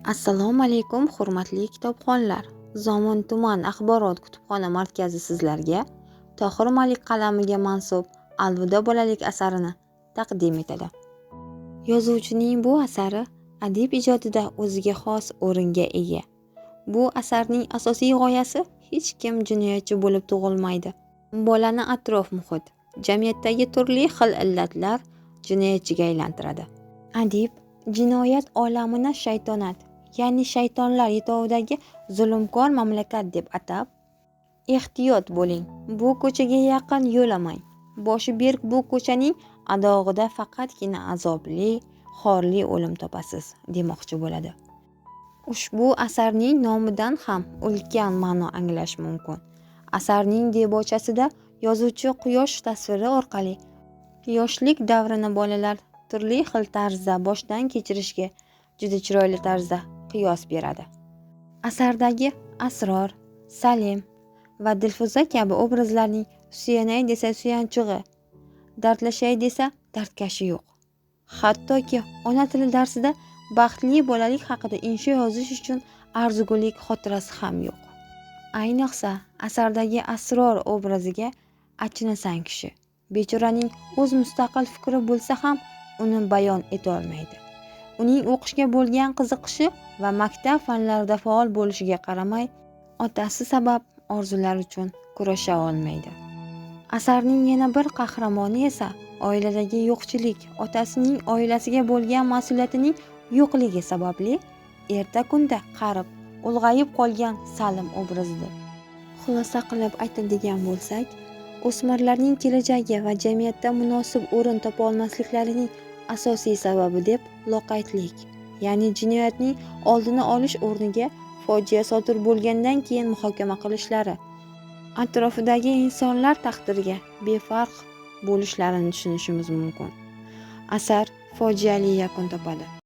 Assalomu alaykum hurmatli kitobxonlar. Zomin tuman axborot kutubxona markazi sizlarga Tohir Malik qalamiga mansub Alvido bolalik asarini taqdim etadi. Yozuvchining bu asari adib ijodida o'ziga xos o'ringa ega. Bu asarning asosiy g'oyasi hech kim jinoyatchi bo'lib tug'ilmaydi. Bolani atrof muhit, jamiyatdagi turli xil illatlar jinoyatchiga aylantiradi. Adib jinoyat olamini shaytonat, ya'ni shaytonlar yetovidagi zulmkor mamlakat deb atab, ehtiyot bo'ling, bu ko'chaga yaqin yo'lamang, boshi berk bu ko'chaning adog'ida faqatgina azobli, xorli o'lim topasiz demoqchi bo'ladi. Ushbu asarning nomidan ham ulkan ma'no anglash mumkin. Asarning debochasida yozuvchi quyosh tasviri orqali yoshlik davrini bolalar turli xil tarzda boshdan kechirishga juda chiroyli tarzda qiyos beradi. Asardagi Asror, Salim va Dilfuza kabi obrazlarning suyanay desa suyanchig'i, dardlashay desa dardkashi yo'q. Hattoki ona tili darsida baxtli bolalik haqida insho yozish uchun arzugulik xotirasi ham yo'q. Ayniqsa asardagi Asror obraziga achinasang kishi, bechoraning o'z mustaqil fikri bo'lsa ham uni bayon etolmaydi. Uning o'qishga bo'lgan qiziqishi va maktab fanlarida faol bo'lishiga qaramay, otasi sabab orzular uchun kurasha olmaydi. Asarning yana bir qahramoni esa oiladagi yo'qchilik, otasining oilasiga bo'lgan mas'uliyatining yo'qligi sababli erta kunda qarib, ulg'ayib qolgan Salim obrazidir. Xulosa qilib aytadigan bo'lsak, o'smirlarning kelajagi va jamiyatda munosib o'rin topa olmasliklarining asosiy sababi deb loqaydlik, ya'ni jinoyatning oldini olish o'rniga fojia sodir bo'lgandan keyin muhokama qilishlari, atrofidagi insonlar taqdiriga befarq bo'lishlarini tushunishimiz mumkin. Asar fojiali yakun topadi.